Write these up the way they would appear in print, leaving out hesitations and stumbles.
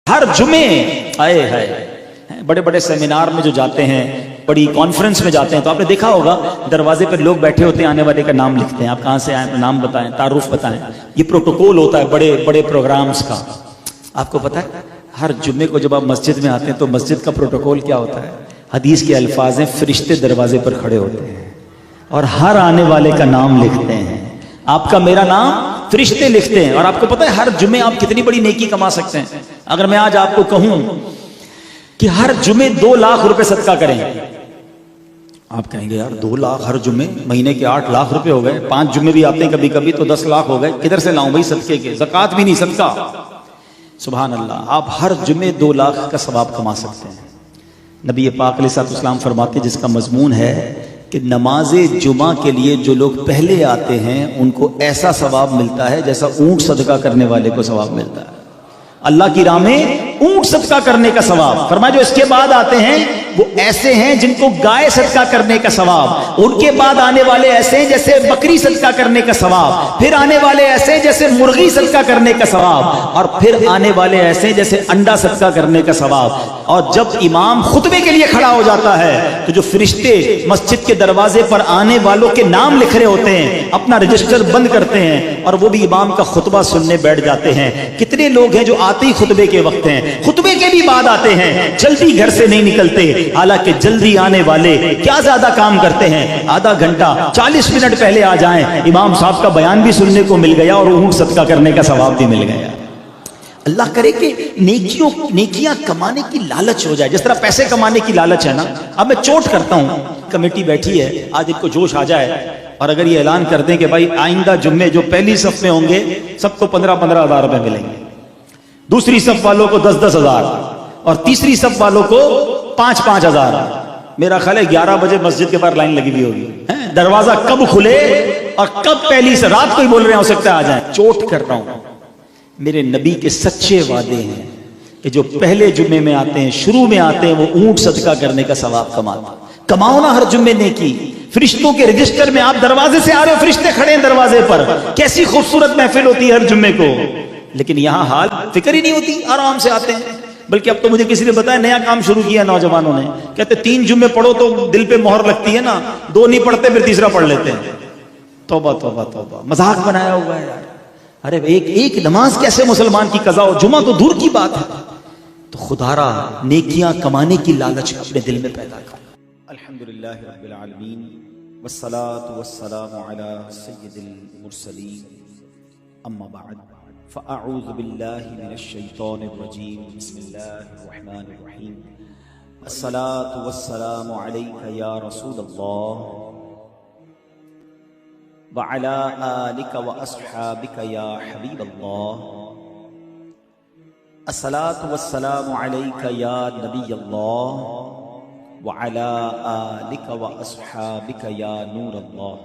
ہر جمعے آئے ہے بڑے بڑے سیمینار میں جو جاتے ہیں، بڑی کانفرنس میں جاتے ہیں، تو آپ نے دیکھا ہوگا دروازے پر لوگ بیٹھے ہوتے ہیں، آنے والے کا نام لکھتے ہیں، آپ کہاں سے آئے، نام بتائیں، تعارف بتائیں۔ یہ پروٹوکول ہوتا ہے بڑے بڑے پروگرامز کا۔ آپ کو پتا ہے ہر جمعے کو جب آپ مسجد میں آتے ہیں تو مسجد کا پروٹوکول کیا ہوتا ہے؟ حدیث کے الفاظ ہیں، فرشتے دروازے پر کھڑے ہوتے ہیں اور ہر آنے والے کا نام لکھتے ہیں۔ آپ کا میرا نام فرشتے لکھتے ہیں۔ اور آپ کو پتا ہے ہر جمعے آپ کتنی بڑی نیکی کما سکتے ہیں؟ اگر میں آج آپ کو کہوں کہ ہر جمعے 2 لاکھ روپے صدقہ کریں، آپ کہیں گے یار 2 لاکھ ہر جمعے، مہینے کے 8 لاکھ روپے ہو گئے، 5 جمعے بھی آتے ہیں کبھی کبھی تو 10 لاکھ ہو گئے، کدھر سے لاؤں بھائی صدقے کے؟ زکوٰۃ بھی نہیں، صدقہ۔ سبحان اللہ، آپ ہر جمعے 2 لاکھ کا ثواب کما سکتے ہیں۔ نبی پاک علیہ الصلوۃ والسلام فرماتے ہیں، جس کا مضمون ہے کہ نماز جمعہ کے لیے جو لوگ پہلے آتے ہیں ان کو ایسا ثواب ملتا ہے جیسا اونٹ صدقہ کرنے والے کو ثواب ملتا ہے۔ اللہ کی راہ میں اونٹ صدقہ کرنے کا ثواب۔ فرمایا جو اس کے بعد آتے ہیں وہ ایسے ہیں جن کو گائے صدقہ کرنے کا ثواب، ان کے بعد آنے والے ایسے ہیں جیسے بکری صدقہ کرنے کا ثواب، پھر آنے والے ایسے ہیں جیسے مرغی صدقہ کرنے کا ثواب، اور پھر آنے والے ایسے ہیں جیسے انڈا صدقہ کرنے کا ثواب۔ اور جب امام خطبے کے لیے کھڑا ہو جاتا ہے تو جو فرشتے مسجد کے دروازے پر آنے والوں کے نام لکھ رہے ہوتے ہیں اپنا رجسٹر بند کرتے ہیں اور وہ بھی امام کا خطبہ سننے بیٹھ جاتے ہیں۔ کتنے لوگ ہیں جو آتے ہی خطبے کے وقت ہیں، خطبے کے بھی بعد آتے ہیں، جلدی گھر سے نہیں نکلتے، حالانکہ جلدی آنے والے کیا زیادہ کام کرتے ہیں، آدھا گھنٹہ 40 منٹ پہلے آ جائیں، امام صاحب کا بیان بھی سننے کو مل گیا اور اونٹ صدقہ کرنے کا ثواب بھی مل گیا۔ اللہ کرے کہ نیکیاں کمانے کی لالچ ہو جائے، جس طرح پیسے کمانے کی لالچ ہے نا۔ اب میں چوٹ کرتا ہوں، کمیٹی بیٹھی ہے، آج ان کو جوش آ جائے اور اگر یہ اعلان کر دیں کہ بھائی آئندہ جمعے جو پہلی صف میں ہوں گے سب کو 15-15 ہزار روپے ملیں گے، دوسری صف والوں کو 10-10 ہزار اور تیسری صف والوں کو 5-5 ہزار۔ میرا خیال ہے 11 بجے مسجد کے باہر لائن لگی ہوئی ہوگی، دروازہ کب کھلے اور کب پہلی سے رات کو ہی بول رہے ہیں ہو سکتا ہے آ جائیں۔ چوٹ کر رہا ہوں، میرے نبی کے سچے وعدے ہیں کہ جو پہلے جمعے میں آتے ہیں، شروع میں آتے ہیں، وہ اونٹ صدقہ کرنے کا ثواب کماتے۔ کماؤ نا ہر جمعے نیکی۔ فرشتوں کے رجسٹر میں آپ دروازے سے آ رہے ہو، فرشتے کھڑے ہیں دروازے پر، کیسی خوبصورت محفل ہوتی ہے ہر جمعے کو، لیکن یہاں حال فکر ہی نہیں ہوتی، آرام سے آتے ہیں۔ بلکہ اب تو مجھے کسی نے بتایا نیا کام شروع کیا نوجوانوں نے، کہتے 3 جمعے پڑھو تو دل پہ مہر لگتی ہے نا، 2 نہیں پڑھتے پھر تیسرا پڑھ لیتے ہیں۔ توبہ توبہ توبہ، مذاق بنایا ہوا ہے یار۔ ارے ایک نماز کیسے مسلمان کی قضا ہو، جمعہ تو دور کی بات ہے۔ تو خدا را نیکیاں کمانے کی لالچ اپنے دل میں پیدا کر۔ الحمدللہ رب العالمین والصلاة والسلام علی سید المرسلین، اما بعد فاعوذ باللہ من الشیطان الرجیم، بسم اللہ الرحمن الرحیم، الصلاة والسلام علیک یا رسول اللہ وعلى آلك وأصحابك يا حبيب الله، الصلاة والسلام عليك يا نبي الله وعلى آلك وأصحابك يا نور الله۔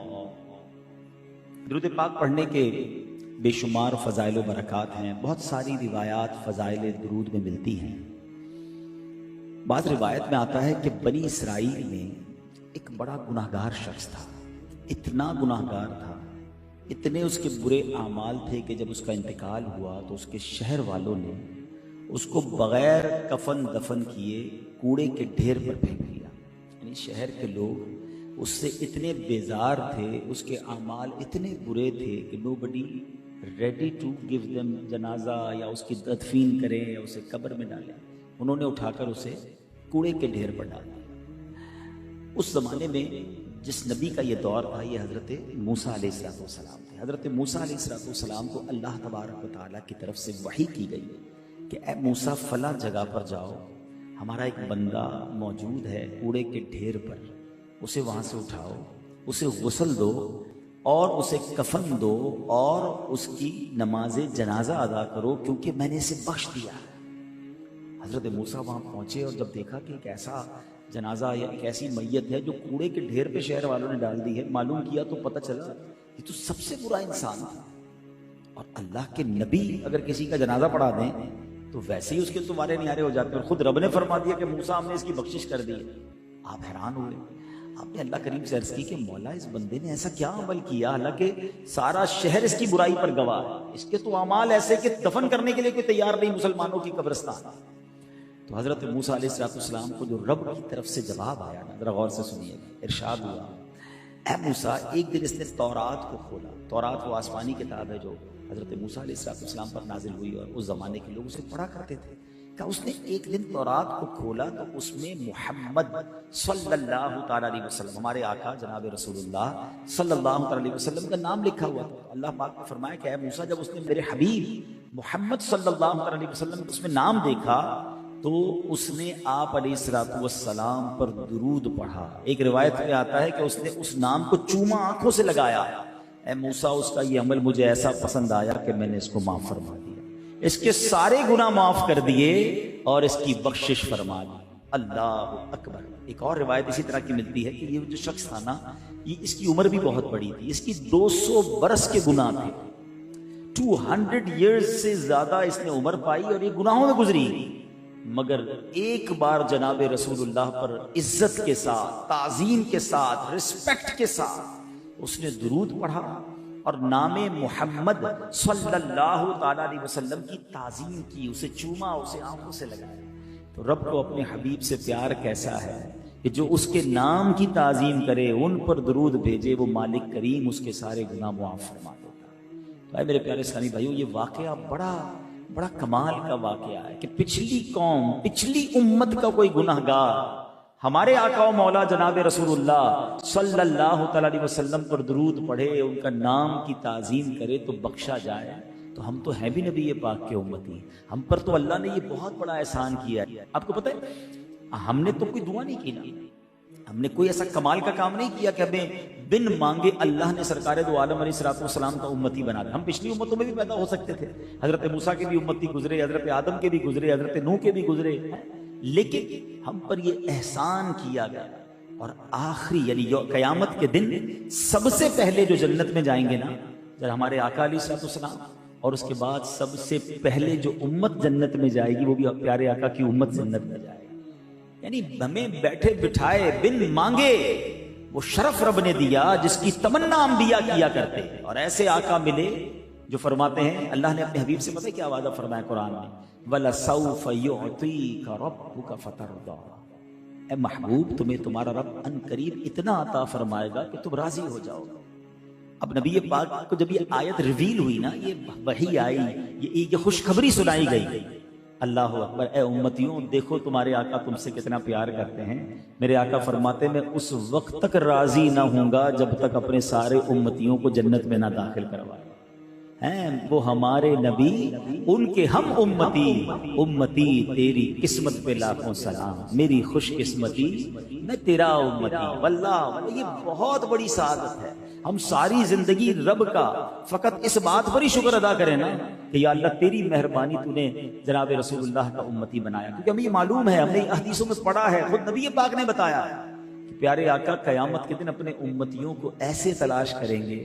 درود پاک پڑھنے کے بے شمار فضائل و برکات ہیں، بہت ساری روایات فضائل درود میں ملتی ہیں۔ بعض روایت میں آتا ہے کہ بنی اسرائیل میں ایک بڑا گناہگار شخص تھا، اتنا گناہگار تھا، اتنے اس کے برے اعمال تھے کہ جب اس کا انتقال ہوا تو اس کے شہر والوں نے اس کو بغیر کفن دفن کیے کوڑے کے ڈھیر پر پھینک دیا۔ یعنی شہر کے لوگ اس سے اتنے بیزار تھے، اس کے اعمال اتنے برے تھے کہ نو بڈی ریڈی ٹو گیو دیم جنازہ، یا اس کی تدفین کریں یا اسے قبر میں ڈالیں، انہوں نے اٹھا کر اسے کوڑے کے ڈھیر پر ڈال دیا۔ اس زمانے میں جس نبی کا یہ دور تھا یہ حضرت موسیٰ علیہ السلام تھے۔ حضرت موسیٰ علیہ السلام کو اللہ تبارک و تعالیٰ کی طرف سے وحی کی گئی کہ اے موسیٰ فلاں جگہ پر جاؤ، ہمارا ایک بندہ موجود ہے کوڑے کے ڈھیر پر، اسے وہاں سے اٹھاؤ، اسے غسل دو اور اسے کفن دو اور اس کی نماز جنازہ ادا کرو، کیونکہ میں نے اسے بخش دیا۔ حضرت موسیٰ وہاں پہنچے اور جب دیکھا کہ ایک ایسا جنازہ یا ایک ایسی میت ہے جو کوڑے کے ڈھیر پہ شہر والوں نے ڈال دی ہے، معلوم کیا تو پتہ چلا یہ تو سب سے برا انسان تھا۔ اور اللہ کے نبی اگر کسی کا جنازہ پڑھا دیں تو ویسے ہی اس کے تمہارے نیارے ہو جاتے ہیں، اور خود رب نے فرما دیا کہ موسیٰ ہم نے اس کی بخشش کر دی ہے۔ آپ حیران ہوئے، آپ نے اللہ کریم سے عرض کی کہ مولا اس بندے نے ایسا کیا عمل کیا، حالانکہ سارا شہر اس کی برائی پر گواہ ہے، اس کے تو اعمال ایسے کہ دفن کرنے کے لیے کوئی تیار نہیں مسلمانوں کی قبرستان۔ تو حضرت موسیٰ علیہ السلام کو جو رب کی طرف سے جواب آیا نا، ذرا غور سے سنیے، ارشاد ہوا، اے موسیٰ، ایک دن اس نے تورات کو کھولا۔ تورات وہ آسمانی کتاب ہے جو حضرت موسیٰ علیہ السلام پر نازل ہوئی اور اس زمانے کے لوگ اسے پڑھا کرتے تھے۔ کہ اس نے ایک دن تورات کو کھولا تو اس میں محمد صلی اللہ تعالیٰ علیہ وسلم، ہمارے آقا جناب رسول اللہ صلی اللہ تعالیٰ علیہ وسلم کا نام لکھا ہوا تھا۔ اللہ پاک نے فرمایا کہ اے موسیٰ، جب اس نے میرے حبیب محمد صلی اللہ تعالیٰ علیہ وسلم اس میں نام دیکھا تو اس نے آپ علیہ السلام پر درود پڑھا۔ ایک روایت میں آتا ہے کہ اس نے اس نام کو چوما آنکھوں سے لگایا۔ اے موسیٰ، اس کا یہ عمل مجھے ایسا پسند آیا کہ میں نے اس کو معاف فرما دیا، اس کے سارے گناہ معاف کر دیے اور اس کی بخشش فرما دی۔ اللہ اکبر۔ ایک اور روایت اسی طرح کی ملتی ہے کہ یہ جو شخص تھا نا، یہ اس کی عمر بھی بہت بڑی تھی، اس کی 200 برس کے گناہ تھے، 200 ایئرز سے زیادہ اس نے عمر پائی اور یہ گناہوں میں گزری، مگر ایک بار جناب رسول اللہ پر عزت کے ساتھ، تعظیم کے ساتھ، رسپیکٹ کے ساتھ اس نے درود پڑھا اور نام محمد صلی اللہ تعالیٰ علیہ وسلم کی تعظیم کی، اسے چوما، اسے آنکھوں سے لگایا۔ تو رب کو اپنے حبیب سے پیار کیسا ہے کہ جو اس کے نام کی تعظیم کرے، ان پر درود بھیجے، وہ مالک کریم اس کے سارے گناہ معاف فرما دیتا۔ تو اے میرے پیارے اسلامی بھائیو، یہ واقعہ بڑا کمال کا واقعہ ہے کہ پچھلی قوم، پچھلی امت کا کوئی گناہ گار ہمارے آقا و مولا جناب رسول اللہ صلی اللہ تعالیٰ علیہ وسلم پر درود پڑھے، ان کا نام کی تعظیم کرے تو بخشا جائے۔ تو ہم تو ہیں بھی نبی پاک کے امتی، ہم پر تو اللہ نے یہ بہت بڑا احسان کیا ہے۔ آپ کو پتہ ہے ہم نے تو کوئی دعا نہیں کی نا، ہم نے کوئی ایسا کمال کا کام نہیں کیا کہ ہمیں بن مانگے اللہ نے سرکار دو عالم علیہ السلام کا امتی بنا دیا۔ ہم پچھلی امتوں میں بھی پیدا ہو سکتے تھے، حضرت موسیٰ کے بھی امتی گزرے، حضرت آدم کے بھی گزرے، حضرت نوح کے بھی گزرے، لیکن ہم پر یہ احسان کیا گیا۔ اور آخری یعنی قیامت کے دن سب سے پہلے جو جنت میں جائیں گے نا، جب ہمارے آقا علیہ السلام، اور اس کے بعد سب سے پہلے جو امت جنت میں جائے گی وہ بھی پیارے آقا کی امت جنت میں جائے گی۔ یعنی ہمیں بیٹھے بٹھائے بن مانگے وہ شرف رب نے دیا جس کی تمنا انبیاء کیا کرتے، اور ایسے آقا ملے جو فرماتے ہیں، اللہ نے اپنے حبیب سے پتہ کیا وعدہ فرمایا قرآن میں، وَلَسَوْفَ يُعْطِيكَ رَبُّكَ فَتَرْضَىٰ، اے محبوب تمہیں تمہارا رب ان قریب اتنا عطا فرمائے گا کہ تم راضی ہو جاؤ گے۔ اب نبی پاک کو جب یہ آیت ریویل ہوئی نا، یہ وحی آئی، یہ خوشخبری سنائی گئی، اللہ اکبر، اے امتیوں دیکھو تمہارے آقا تم سے کتنا پیار کرتے ہیں۔ میرے آقا فرماتے میں اس وقت تک راضی نہ ہوں گا جب تک اپنے سارے امتیوں کو جنت میں نہ داخل کروائے۔ ہیں وہ ہمارے نبی، ان کے ہم امتی تیری قسمت پہ لاکھوں سلام، میری خوش قسمتی میں تیرا امتی۔ واللہ یہ بہت بڑی سعادت ہے، ہم ساری زندگی رب کا فقط اس بات پر ہی شکر ادا کریں نا کہ یا اللہ تیری مہربانی تو نے جناب رسول اللہ کا امتی بنایا، کیونکہ ہمیں یہ معلوم ہے، ہم نے حدیثوں میں پڑھا ہے، خود نبی پاک نے بتایا کہ پیارے آقا قیامت کے دن اپنے امتیوں کو ایسے تلاش کریں گے،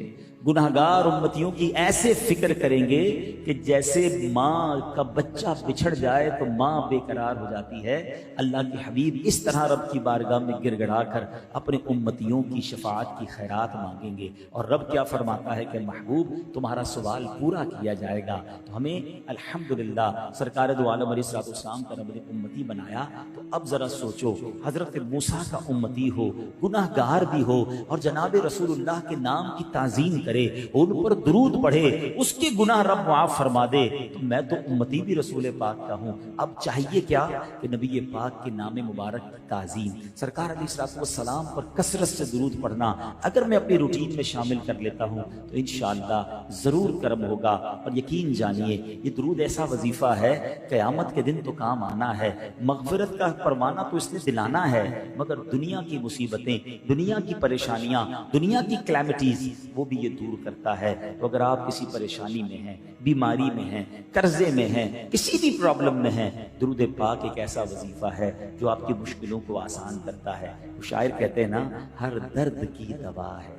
گناہگار امتیوں کی ایسے فکر کریں گے کہ جیسے ماں کا بچہ بچھڑ جائے تو ماں بے قرار ہو جاتی ہے، اللہ کے حبیب اس طرح رب کی بارگاہ میں گر گڑا کر اپنے امتیوں کی شفاعت کی خیرات مانگیں گے۔ اور رب کیا فرماتا ہے کہ محبوب تمہارا سوال پورا کیا جائے گا۔ تو ہمیں الحمدللہ سرکار دو عالم علیہ السلام کا رب نے امتی بنایا۔ تو اب ذرا سوچو، حضرت موسیٰ کا امتی ہو، گناہ گار بھی ہو، اور جناب رسول اللہ کے نام کی تعظیم کرے، ان پر درود پڑھے، اس کے گناہ رب معاف فرما دے، تو میں تو امتی بھی رسول پاک کا ہوں۔ اب چاہیے کیا کہ نبی پاک کے نام مبارک کی تعظیم، سرکار علیہ السلام پر کثرت سے درود پڑھنا اگر میں اپنی روٹین میں شامل کر لیتا ہوں تو انشاءاللہ ضرور کرم ہوگا۔ اور یقین جانیے یہ درود ایسا وظیفہ ہے قیامت کے دن تو کام آنا ہے، مغفرت کا پروانہ تو اس نے دلانا ہے، مگر دنیا کی مصیبتیں، دنیا کی پریشانیاں، دنیا کی کلیمٹیز وہ بھی یہ دور کرتا ہے۔ تو اگر آپ کسی پریشانی میں ہیں، بیماری میں ہیں، قرضے میں ہیں، کسی بھی پرابلم میں ہیں، درود پاک ایک ایسا وظیفہ ہے جو آپ کی مشکلوں کو آسان کرتا ہے۔ شاعر کہتے ہیں نا، ہر درد کی دوا ہے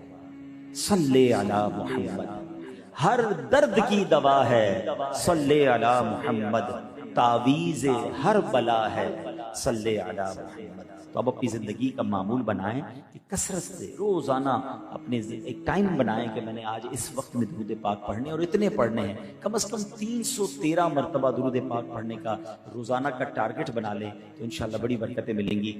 صلی علی محمد، ہر درد کی دوا ہے صلی علی محمد، تعویذ ہر بلا ہے صلی علی محمد. تو اب اپنی زندگی کا معمول بنائیں کہ کثرت سے روزانہ اپنے ایک ٹائم بنائیں کہ میں نے آج اس وقت میں درود پاک پڑھنے اور اتنے پڑھنے ہیں. کم از کم 313 مرتبہ درود پاک پڑھنے کا روزانہ کا ٹارگٹ بنا لیں تو انشاءاللہ بڑی برکتیں ملیں گی.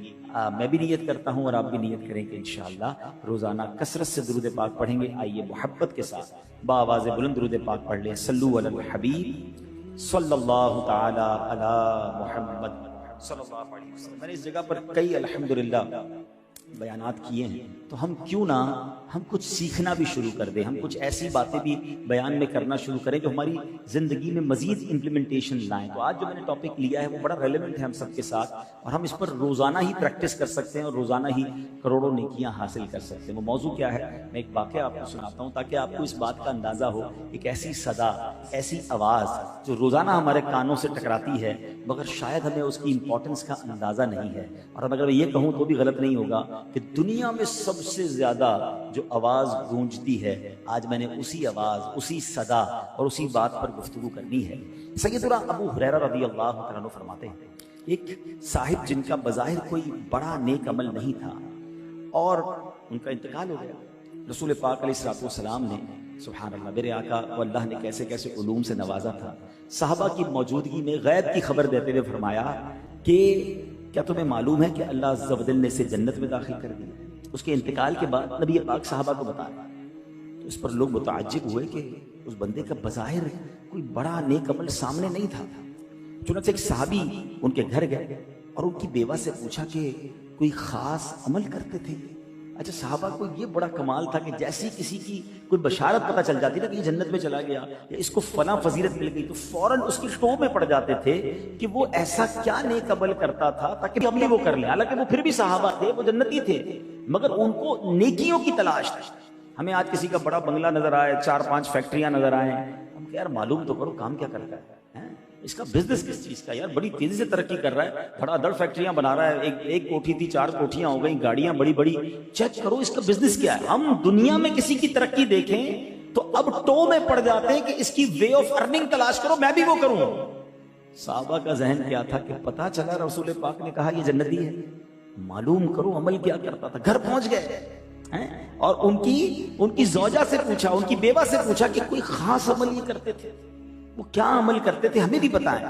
میں بھی نیت کرتا ہوں اور آپ بھی نیت کریں کہ انشاءاللہ روزانہ کثرت سے درود پاک پڑھیں گے. آئیے محبت کے ساتھ بآواز بلند درود پاک پڑھ لیں. صلو علی الحبیب صلی اللہ تعالی علی محمد صلی اللہ علیہ وسلم. میں نے اس جگہ پر کئی الحمدللہ بیانات کیے ہیں تو ہم کیوں نہ ہم کچھ سیکھنا بھی شروع کر دیں, ہم کچھ ایسی باتیں بھی بیان میں کرنا شروع کریں جو ہماری زندگی میں مزید امپلیمنٹیشن لائیں. تو آج جو میں نے ٹاپک لیا ہے وہ بڑا ریلیونٹ ہے ہم سب کے ساتھ اور ہم اس پر روزانہ ہی پریکٹس کر سکتے ہیں اور روزانہ ہی کروڑوں نیکیاں حاصل کر سکتے ہیں. وہ موضوع کیا ہے میں ایک واقعہ آپ کو سناتا ہوں تاکہ آپ کو اس بات کا اندازہ ہو. ایک ایسی صدا, ایسی آواز جو روزانہ ہمارے کانوں سے ٹکراتی ہے مگر شاید ہمیں اس کی امپورٹنس کا اندازہ نہیں ہے. اور اگر میں یہ کہوں تو بھی غلط نہیں ہوگا کہ دنیا میں سب سے زیادہ جو آواز گونجتی ہے آج میں نے اسی آواز, اسی صدا اور اسی بات پر گفتگو کرنی ہے. سیدنا ابو ہریرہ رضی اللہ تعالیٰ عنہ فرماتے ہیں ایک صاحب جن کا بظاہر کوئی بڑا نیک عمل نہیں تھا اور ان کا انتقال ہو گیا. رسول پاک علیہ الصلوۃ والسلام نے سبحان اللہ میرے آقا کو اللہ نے کیسے کیسے علوم سے نوازا تھا. صحابہ کی موجودگی میں غیب کی خبر دیتے ہوئے فرمایا کہ کیا تمہیں معلوم ہے کہ اللہ عز و جل نے اسے جنت میں داخل کر دیا. اس کے انتقال کے بعد نبی پاک صحابہ کو بتایا تو اس پر لوگ متعجب ہوئے کہ اس بندے کا بظاہر کوئی بڑا نیک عمل سامنے نہیں تھا. چنانچہ ایک صحابی ان کے گھر گئے اور ان کی بیوہ سے پوچھا کہ کوئی خاص عمل کرتے تھے. اچھا صحابہ کو یہ بڑا کمال تھا کہ جیسی کسی کی کوئی بشارت پتہ چل جاتی نا کہ یہ جنت میں چلا گیا یا اس کو فلاں فضیلت مل گئی تو فوراً اس کی ٹو میں پڑ جاتے تھے کہ وہ ایسا کیا نیک عمل کرتا تھا تاکہ ہم بھی وہ کر لیں. حالانکہ وہ پھر بھی صحابہ تھے, وہ جنتی تھے مگر ان کو نیکیوں کی تلاش تھی. ہمیں آج کسی کا بڑا بنگلہ نظر آئے, 4-5 فیکٹریاں نظر آئیں, ہم کہ یار معلوم تو کرو کام کیا کرتا ہے, اس کا بزنس کس چیز کا, یار بڑی تیزی سے ترقی کر رہا ہے, دھڑا دھڑ فیکٹریاں بنا رہا ہے, ایک کوٹھی تھی 4 کوٹھیاں ہو گئیں, گاڑیاں بڑی بڑی, چیک کرو اس کا بزنس کیا ہے. ہم دنیا میں کسی کی ترقی دیکھیں تو اب ٹو میں پڑ جاتے ہیں کہ اس کی وے آف ارننگ تلاش کرو, میں بھی وہ کروں. صحابہ کا ذہن کیا تھا کہ پتا چلا رسول پاک نے کہا یہ جنتی ہے, معلوم کرو عمل کیا کرتا تھا. گھر پہنچ گئے اور ان کی زوجہ سے پوچھا, ان کی بیوہ سے پوچھا کہ کوئی خاص عمل یہ کرتے تھے, وہ کیا عمل کرتے تھے ہمیں بھی بتائیں.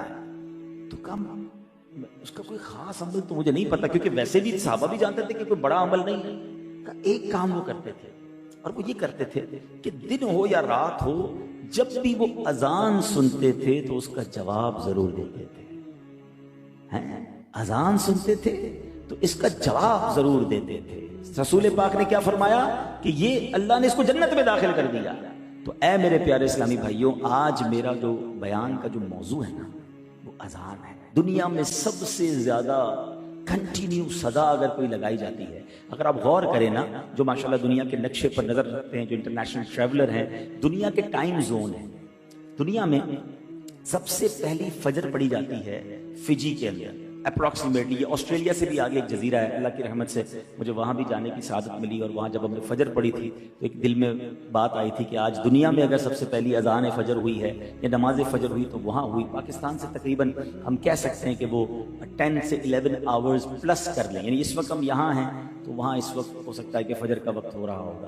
تو کم اس کا کوئی خاص عمل تو مجھے نہیں پتا کیونکہ ویسے بھی صحابہ بھی جانتے تھے کہ کوئی بڑا عمل نہیں ہے. ایک کام وہ کرتے تھے اور وہ یہ کرتے تھے کہ دن ہو یا رات ہو جب بھی وہ اذان سنتے تھے تو اس کا جواب ضرور دیتے تھے. اذان سنتے تھے تو اس کا جواب ضرور دیتے تھے. رسول پاک نے کیا فرمایا کہ یہ اللہ نے اس کو جنت میں داخل کر دیا. تو اے میرے پیارے اسلامی بھائیوں, آج میرا جو بیان کا جو موضوع ہے نا وہ اذان ہے. دنیا میں سب سے زیادہ کنٹینیو صدا اگر کوئی لگائی جاتی ہے, اگر آپ غور کریں نا, جو ماشاءاللہ دنیا کے نقشے پر نظر رکھتے ہیں, جو انٹرنیشنل ٹریولر ہیں, دنیا کے ٹائم زون ہیں, دنیا میں سب سے پہلی فجر پڑی جاتی ہے فجی کے اندر اپروکسیمیٹلی. یہ آسٹریلیا سے بھی آگے ایک جزیرہ ہے, اللہ کی رحمت سے مجھے وہاں بھی جانے کی سعادت ملی اور وہاں جب ہم نے فجر پڑھی تھی تو ایک دل میں بات آئی تھی کہ آج دنیا میں اگر سب سے پہلی اذان فجر ہوئی ہے یا نماز فجر ہوئی تو وہاں ہوئی. پاکستان سے تقریباً ہم کہہ سکتے ہیں کہ وہ 10 سے 11 آورز پلس کر لیں, یعنی اس وقت ہم یہاں ہیں تو وہاں اس وقت ہو سکتا ہے کہ فجر کا وقت ہو رہا ہوگا.